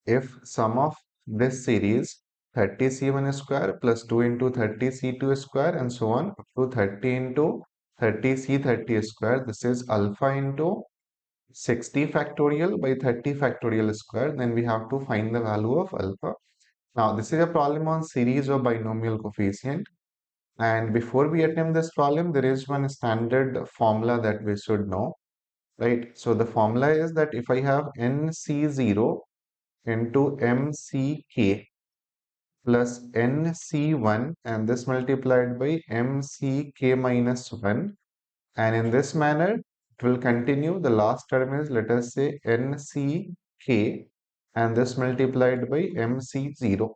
if sum of this series 30c1 square plus 2 into 30c2 square and so on up to 30 into 30c30 square, this is alpha into 60 factorial by 30 factorial square, then we have to find the value of alpha. Now this is a problem on series of binomial coefficient, and before we attempt this problem there is one standard formula that we should know, right? So the formula is that if I have nc0 into mck plus nc1 and this multiplied by mck minus 1, and in this manner it will continue. The last term is, let us say, nck and this multiplied by mc0.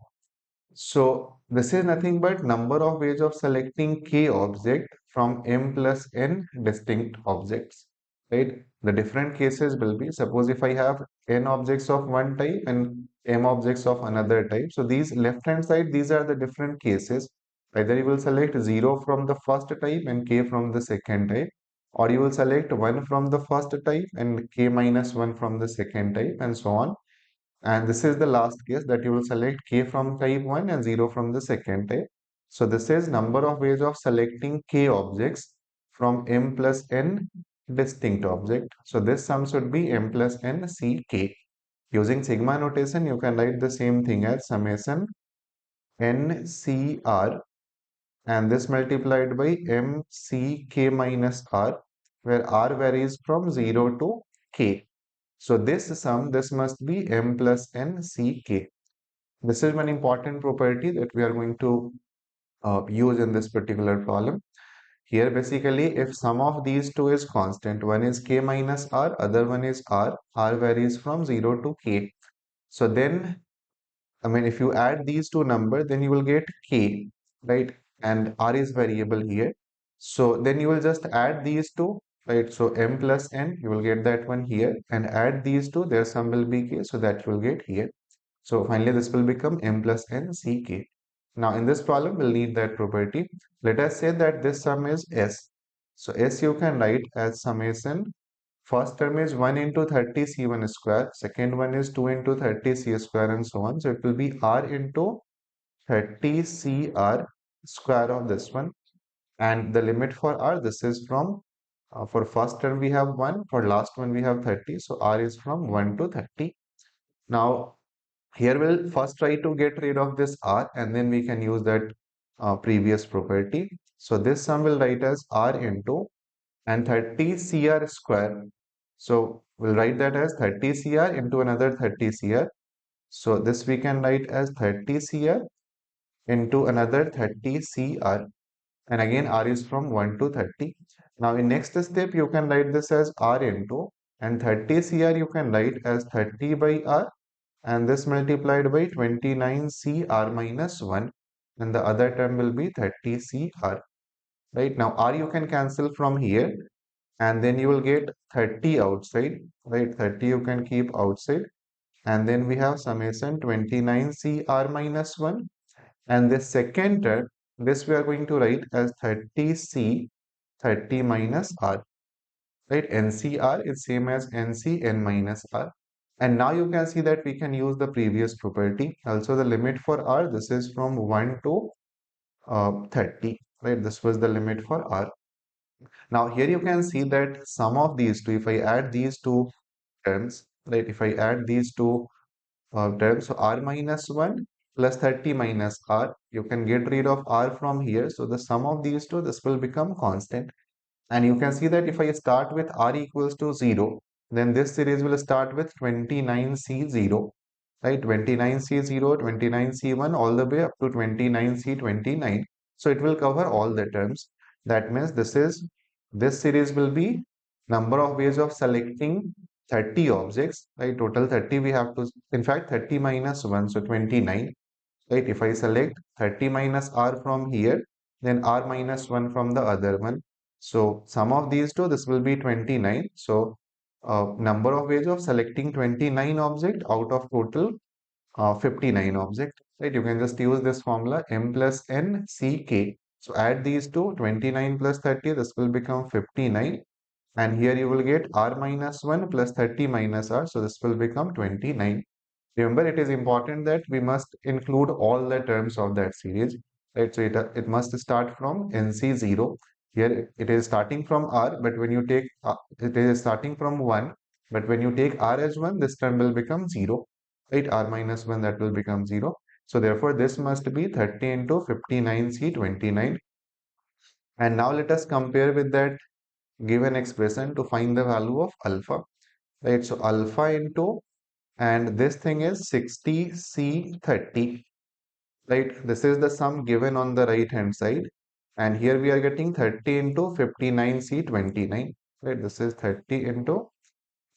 So this is nothing but number of ways of selecting k object from m plus n distinct objects, right? The different cases will be, suppose if I have n objects of one type and m objects of another type. So these left hand side, these are the different cases. Either you will select 0 from the first type and k from the second type, or you will select 1 from the first type and k minus 1 from the second type, and so on. And this is the last case that you will select k from type 1 and 0 from the second type. So this is number of ways of selecting k objects from m plus n distinct object. So this sum should be m plus n ck. Using sigma notation, you can write the same thing as summation ncr and this multiplied by mck minus r, where r varies from 0 to k. So this sum, this must be m plus n ck. This is one important property that we are going to use in this particular problem. Here basically, if sum of these two is constant, one is k minus r, other one is r varies from 0 to k. So then, I mean, if you add these two numbers, then you will get k, right? And r is variable here. So then you will just add these two, right? So m plus n, you will get that one here, and add these two, their sum will be k, so that you will get here. So finally, this will become m plus n ck. Now in this problem, we'll need that property. Let us say that this sum is s. So s you can write as summation. First term is 1 into 30c1 square. Second one is 2 into 30c square and so on. So it will be r into 30cr square of this one. And the limit for r, this is from, for first term we have 1, for last one we have 30. So r is from 1 to 30. Now here we'll first try to get rid of this r and then we can use that previous property. So this sum will write as r into and 30cr square. So we'll write that as 30cr into another 30cr. So this we can write as 30cr into another 30cr. And again r is from 1 to 30. Now in next step you can write this as r into and 30cr you can write as 30 by r and this multiplied by 29cr minus 1 and the other term will be 30cr. Right, now r you can cancel from here and then you will get 30 outside, right? 30 you can keep outside, and then we have summation 29cr minus 1, and this second term, this we are going to write as 30c 30 minus r, right? ncr is same as nc n minus r. And now you can see that we can use the previous property. Also the limit for r, this is from 1 to 30, right? This was the limit for r. Now here you can see that sum of these two, if I add these two terms, right? If I add these two terms, so r minus 1 plus 30 minus r, you can get rid of r from here. So the sum of these two, this will become constant. And you can see that if I start with r equals to 0, then this series will start with 29c0, right? 29c0, 29c1, all the way up to 29c29. So it will cover all the terms. That means this series will be number of ways of selecting 30 objects, right? Total 30 we have to, in fact 30 minus 1, so 29, right? If I select 30 minus r from here, then r minus 1 from the other one. So sum of these two, this will be 29. So number of ways of selecting 29 object out of total 59 object, right? You can just use this formula m plus n ck. So add these two, 29 plus 30, this will become 59. And here you will get r minus 1 plus 30 minus r. So this will become 29. Remember, it is important that we must include all the terms of that series, right? So it must start from NC0. Here it is starting from R, but when you take it is starting from 1, but when you take R as 1, this term will become 0, right? R minus 1, that will become 0. So therefore, this must be 30 into 59C29. And now let us compare with that given expression to find the value of alpha, right? So alpha into, and this thing is 60C30, right? This is the sum given on the right hand side, and here we are getting 30 into 59C29, right? This is 30 into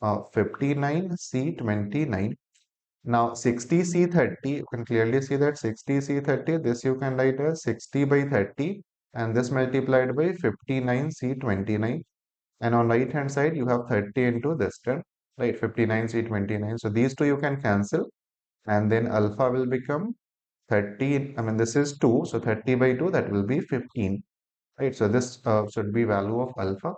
59C29. Now 60C30, you can clearly see that 60C30, this you can write as 60 by 30, and this multiplied by 59C29. And on right hand side, you have 30 into this term, right? 59C29. So these two you can cancel, and then alpha will become 30. I mean, this is 2, so 30 by 2, that will be 15, right? So this should be value of alpha,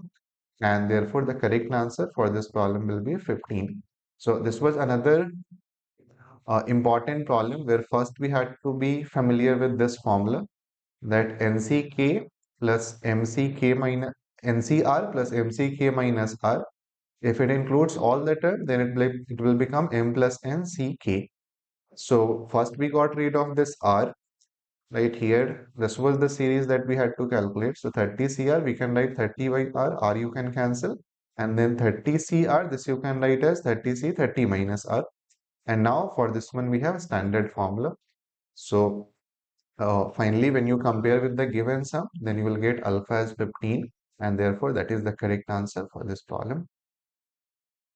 and therefore the correct answer for this problem will be 15. So this was another important problem where first we had to be familiar with this formula, that NCK plus MCK minus NCR plus MCK minus R. If it includes all the term, then it will become M plus N C K. So first we got rid of this R right here. This was the series that we had to calculate. So 30 CR, we can write 30 by R, R you can cancel. And then 30 CR, this you can write as 30 C, 30 minus R. And now for this one, we have standard formula. So finally, when you compare with the given sum, then you will get alpha as 15. And therefore, that is the correct answer for this problem.